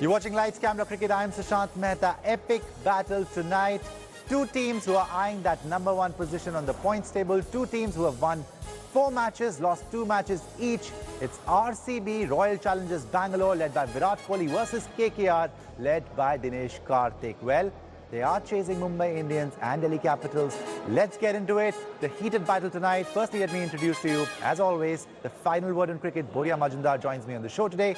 You're watching Lights Camera Cricket. I'm Sushant Mehta. Epic battle tonight. Two teams who are eyeing that #1 position on the points table. Two teams who have won 4 matches, lost 2 matches each. It's RCB Royal Challengers Bangalore led by Virat Kohli versus KKR led by Dinesh Karthik. Well, they are chasing Mumbai Indians and Delhi Capitals. Let's get into it. The heated battle tonight. Firstly, let me introduce to you, as always, the final word in cricket. Boria Majumdar joins me on the show today.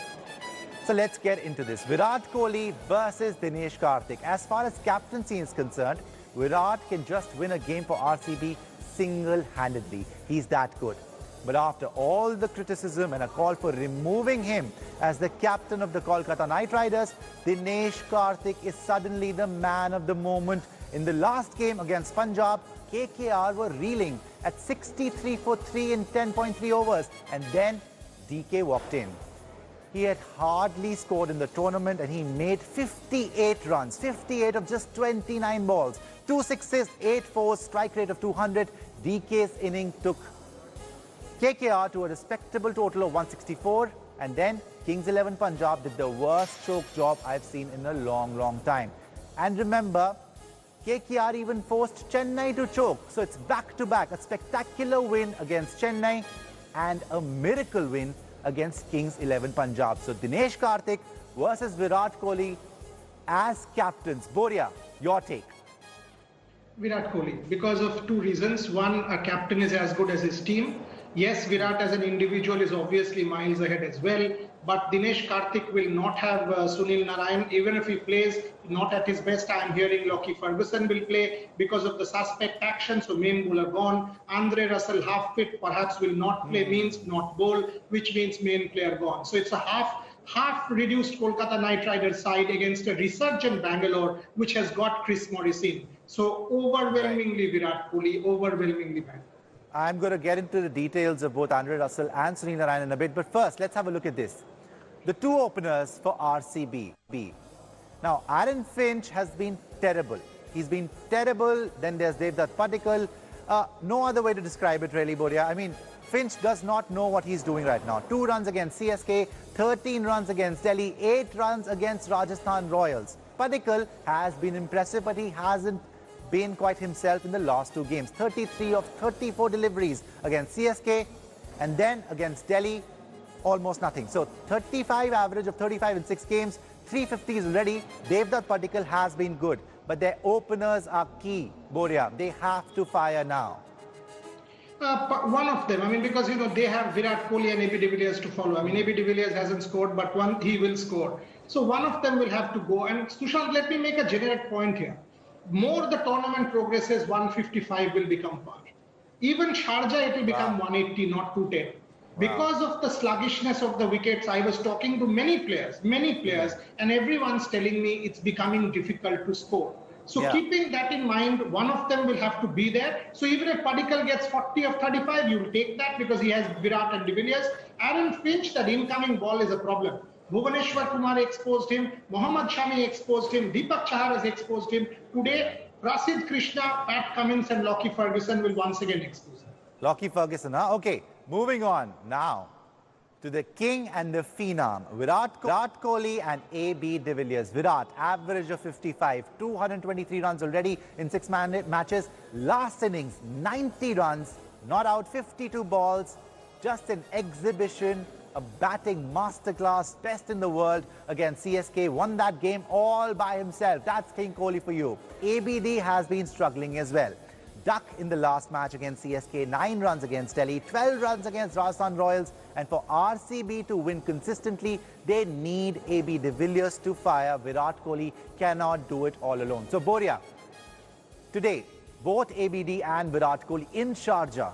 So let's get into this. Virat Kohli versus Dinesh Karthik. As far as captaincy is concerned, Virat can just win a game for RCB single-handedly. He's that good. But after all the criticism and a call for removing him as the captain of the Kolkata Knight Riders, Dinesh Karthik is suddenly the man of the moment. In the last game against Punjab, KKR were reeling at 63 for 3 in 10.3 overs. And then DK walked in. He had hardly scored in the tournament and he made 58 runs, 58 of just 29 balls, 2 sixes, 8 fours, strike rate of 200. DK's inning took KKR to a respectable total of 164, and then Kings 11 Punjab did the worst choke job I've seen in a long time. And remember, KKR even forced Chennai to choke. So it's back-to-back, a spectacular win against Chennai and a miracle win against Kings 11 Punjab. So Dinesh Karthik versus Virat Kohli as captains. Boria, your take. Virat Kohli, because of 2 reasons. One, a captain is as good as his team. Yes, Virat as an individual is obviously miles ahead as well, but Dinesh Karthik will not have Sunil Narine. Even if he plays not at his best, I am hearing Lockie Ferguson will play because of the suspect action, so main bowler gone. Andre Russell half fit, perhaps will not play, means not bowl, which means main player gone. So it's a half reduced Kolkata Knight Riders side against a resurgent Bangalore, which has got Chris Morris in. So overwhelmingly Virat Kohli, overwhelmingly Bangalore. I'm going to get into the details of both Andre Russell and Sunil Narine in a bit. But first, let's have a look at this. The 2 openers for RCB. Now, Aaron Finch has been terrible. He's been terrible. Then there's Devdutt Padikkal. No other way to describe it, really, Boria. I mean, Finch does not know what he's doing right now. 2 runs against CSK, 13 runs against Delhi, 8 runs against Rajasthan Royals. Padikkal has been impressive, but he hasn't been quite himself in the last 2 games. 33 of 34 deliveries against CSK, and then against Delhi, almost nothing. So 35 average of 35 in 6 games, 350s already. Devdutt Padikkal has been good, but their openers are key, Boria. They have to fire now. One of them, I mean, because, you know, they have Virat Kohli and AB de Villiers to follow. I mean, AB de Villiers hasn't scored, but he will score. So one of them will have to go. And Sushant, let me make a generic point here. More the tournament progresses, 155 will become par. Even Sharjah, it will become 180, not 210. Because of the sluggishness of the wickets, I was talking to many players, and everyone's telling me it's becoming difficult to score. So keeping that in mind, one of them will have to be there. So even if Padikkal gets 40 of 35, you will take that because he has Virat and de Villiers. Aaron Finch, that incoming ball is a problem. Bhuvaneshwar Kumar exposed him, Mohammad Shami exposed him, Deepak Chahar has exposed him. Today, Prasidh Krishna, Pat Cummins and Lockie Ferguson will once again expose him. Lockie Ferguson, huh? Okay, moving on now to the king and the phenom, Virat Kohli and AB de Villiers. Virat, average of 55, 223 runs already in 6 matches. Last innings, 90 runs, not out 52 balls, just an exhibition. A batting masterclass, best in the world against CSK. Won that game all by himself. That's King Kohli for you. ABD has been struggling as well. Duck in the last match against CSK, 9 runs against Delhi, 12 runs against Rajasthan Royals. And for RCB to win consistently, they need AB de Villiers to fire. Virat Kohli cannot do it all alone. So Boria, today, both ABD and Virat Kohli in Sharjah.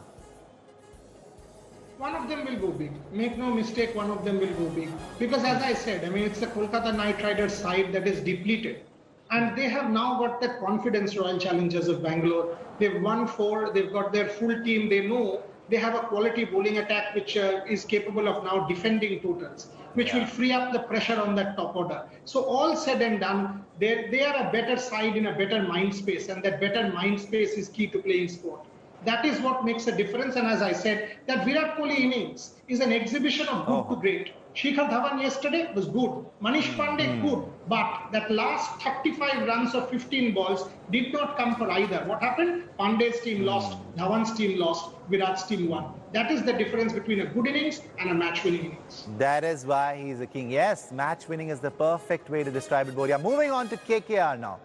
One of them will go big. Make no mistake, one of them will go big. Because as I said, I mean, it's the Kolkata Knight Riders side that is depleted. And they have now got that confidence, Royal Challengers of Bangalore. They've won 4, they've got their full team. They know they have a quality bowling attack which is capable of now defending totals, which will free up the pressure on that top order. So all said and done, they are a better side in a better mind space, and that better mind space is key to playing sport. That is what makes a difference. And as I said, that Virat Kohli innings is an exhibition of good to great. Shikhar Dhawan yesterday was good. Manish Pandey, good. But that last 35 runs of 15 balls did not come for either. What happened? Pandey's team lost, Dhawan's team lost, Virat's team won. That is the difference between a good innings and a match-winning innings. That is why he's a king. Yes, match-winning is the perfect way to describe it, Boria. Moving on to KKR now.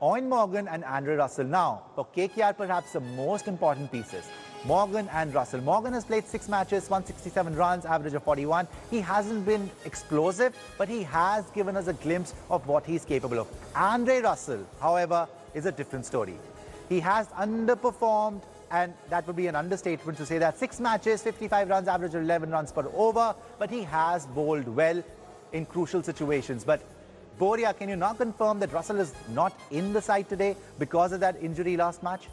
Eoin Morgan and Andre Russell. Now, for KKR, perhaps the most important pieces. Morgan and Russell. Morgan has played 6 matches, 167 runs, average of 41. He hasn't been explosive, but he has given us a glimpse of what he's capable of. Andre Russell, however, is a different story. He has underperformed, and that would be an understatement to say that. 6 matches, 55 runs, average of 11 runs per over, but he has bowled well in crucial situations. But Boria, can you now confirm that Russell is not in the side today because of that injury last match?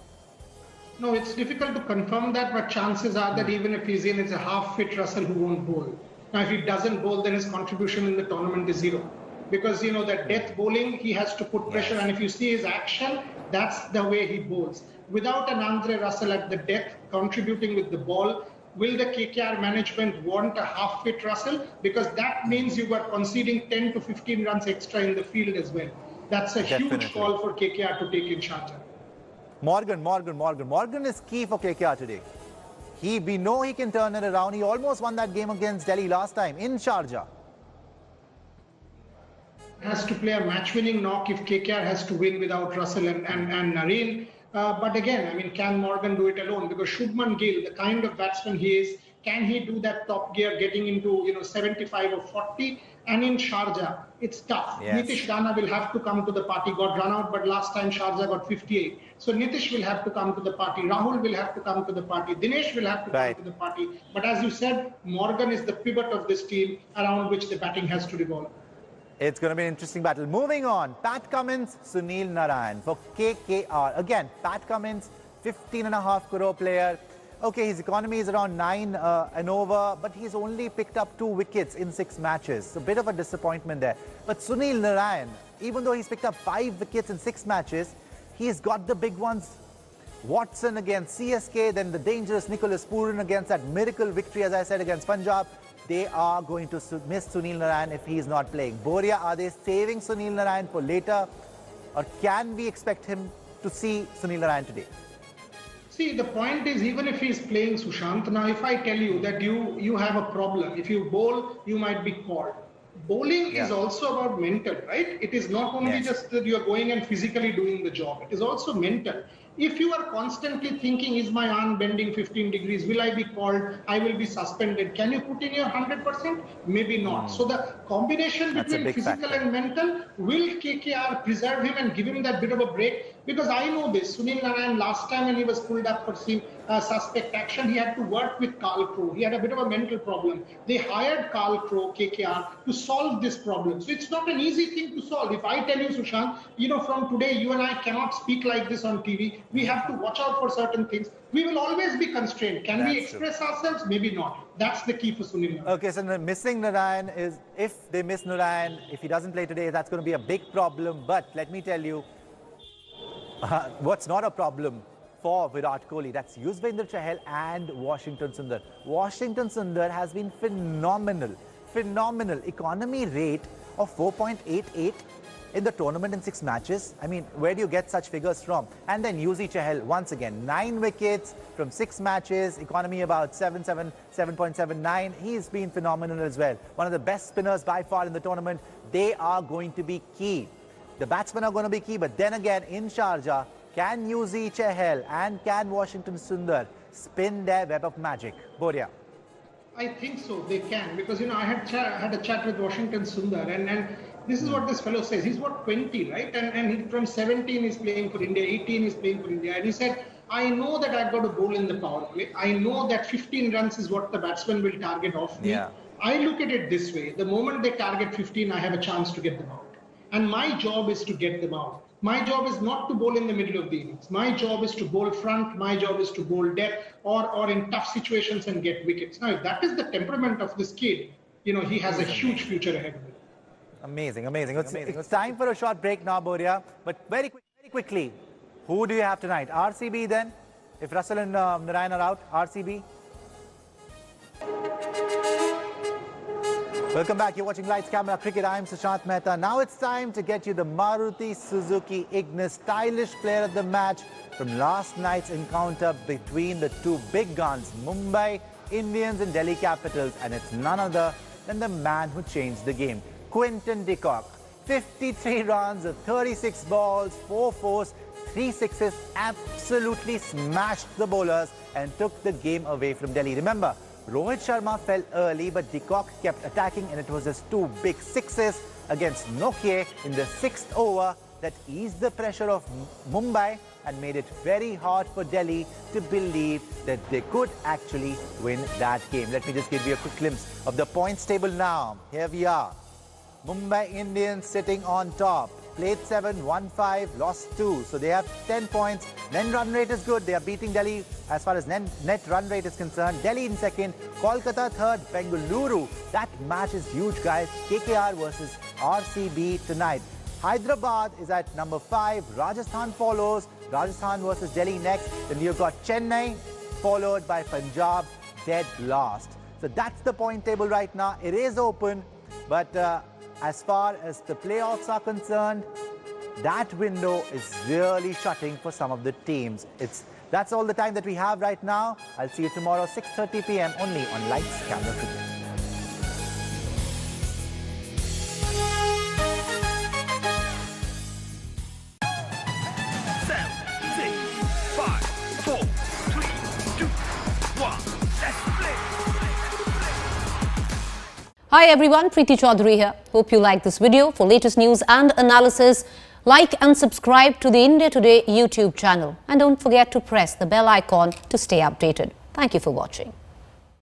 No, it's difficult to confirm that, but chances are that even if he's in, it's a half-fit Russell who won't bowl. Now, if he doesn't bowl, then his contribution in the tournament is 0. Because, you know, that death bowling, he has to put pressure. And if you see his action, that's the way he bowls. Without an Andre Russell at the death, contributing with the ball, will the KKR management want a half-fit Russell? Because that means you are conceding 10 to 15 runs extra in the field as well. That's a huge call for KKR to take in Sharjah. Morgan is key for KKR today. We know he can turn it around. He almost won that game against Delhi last time in Sharjah. Has to play a match-winning knock if KKR has to win without Russell and Nareen. But again, I mean, can Morgan do it alone? Because Shubman Gill, the kind of batsman he is, can he do that top gear getting into 75 or 40? And in Sharjah, it's tough. Yes. Nitish Rana will have to come to the party. Got run out, but last time Sharjah got 58. So Nitish will have to come to the party. Rahul will have to come to the party. Dinesh will have to come to the party. But as you said, Morgan is the pivot of this team around which the batting has to revolve. It's going to be an interesting battle. Moving on, Pat Cummins, Sunil Narine for KKR. Again, Pat Cummins, 15.5 crore player. Okay, his economy is around 9 and over, but he's only picked up 2 wickets in 6 matches. So a bit of a disappointment there. But Sunil Narine, even though he's picked up 5 wickets in 6 matches, he's got the big ones. Watson against CSK, then the dangerous Nicholas Pooran against that miracle victory, as I said, against Punjab. They are going to miss Sunil Narine if he is not playing. Boria, are they saving Sunil Narine for later? Or can we expect him to see Sunil Narine today? See, the point is, even if he's playing Sushant, now if I tell you that you have a problem, if you bowl, you might be called. Bowling is also about mental, right? It is not only just that you are going and physically doing the job. It is also mental. If you are constantly thinking, is my arm bending 15 degrees? Will I be called? I will be suspended. Can you put in your 100%? Maybe not. So the combination between physical and mental, will KKR preserve him and give him that bit of a break? Because I know this. Sunil Narine, last time when he was pulled up for suspect action, he had to work with Carl Crowe. He had a bit of a mental problem. They hired Carl Crowe, KKR, to solve this problem. So it's not an easy thing to solve. If I tell you, Sushant, from today, you and I cannot speak like this on TV. We have to watch out for certain things. We will always be constrained. Can we express ourselves? Maybe not. That's the key for Sunil Narine. Okay, so the missing Narine is, if they miss Narine, if he doesn't play today, that's going to be a big problem. But let me tell you, what's not a problem for Virat Kohli, that's Yuzvendra Chahal and Washington Sundar. Washington Sundar has been phenomenal. Economy rate of 4.88 in the tournament in 6 matches. I mean, where do you get such figures from? And then Yuzi Chahal, once again, 9 wickets from 6 matches, economy about 7.79. He's been phenomenal as well. One of the best spinners by far in the tournament. They are going to be key. The batsmen are going to be key, but then again, in Sharjah, can Yuzi Chahal and can Washington Sundar spin their web of magic? Boria. I think so, they can, because I had a chat with Washington Sundar, and this is what this fellow says. He's what, 20, right? And he, from 17 he's playing for India, 18 he's playing for India, and he said, I know that I've got to bowl in the power play. I know that 15 runs is what the batsman will target off me. I look at it this way: the moment they target 15, I have a chance to get them out. And my job is to get them out. My job is not to bowl in the middle of the innings. My job is to bowl front. My job is to bowl depth or in tough situations and get wickets. Now, if that is the temperament of this kid, he has a huge future ahead of him. Amazing. It's time for a short break now, Boria. But very quickly, who do you have tonight? RCB then? if Russell and Narayan are out, RCB. Welcome back. You're watching Lights Camera Cricket. I'm Sushant Mehta. Now it's time to get you the Maruti Suzuki Ignis stylish player of the match from last night's encounter between the two big guns, Mumbai Indians and Delhi Capitals. And it's none other than the man who changed the game, Quinton de Kock. 53 runs of 36 balls, 4 fours, 3 sixes, absolutely smashed the bowlers and took the game away from Delhi. Remember, Rohit Sharma fell early, but de Kock kept attacking, and it was his 2 big sixes against Nokia in the 6th over that eased the pressure of Mumbai and made it very hard for Delhi to believe that they could actually win that game. Let me just give you a quick glimpse of the points table now. Here we are. Mumbai Indians sitting on top. Played 7, won 5, lost 2. So they have 10 points. Net run rate is good. They are beating Delhi as far as net run rate is concerned. Delhi in second, Kolkata third, Bengaluru. That match is huge, guys. KKR versus RCB tonight. Hyderabad is at number 5. Rajasthan follows. Rajasthan versus Delhi next. Then you've got Chennai followed by Punjab dead last. So that's the point table right now. It is open, but as far as the playoffs are concerned, that window is really shutting for some of the teams. That's all the time that we have right now. I'll see you tomorrow, 6:30 p.m. only on Lights, Camera, Cricket. Hi everyone, Preeti Chaudhary here. Hope you like this video. For latest news and analysis, like and subscribe to the India Today YouTube channel. And don't forget to press the bell icon to stay updated. Thank you for watching.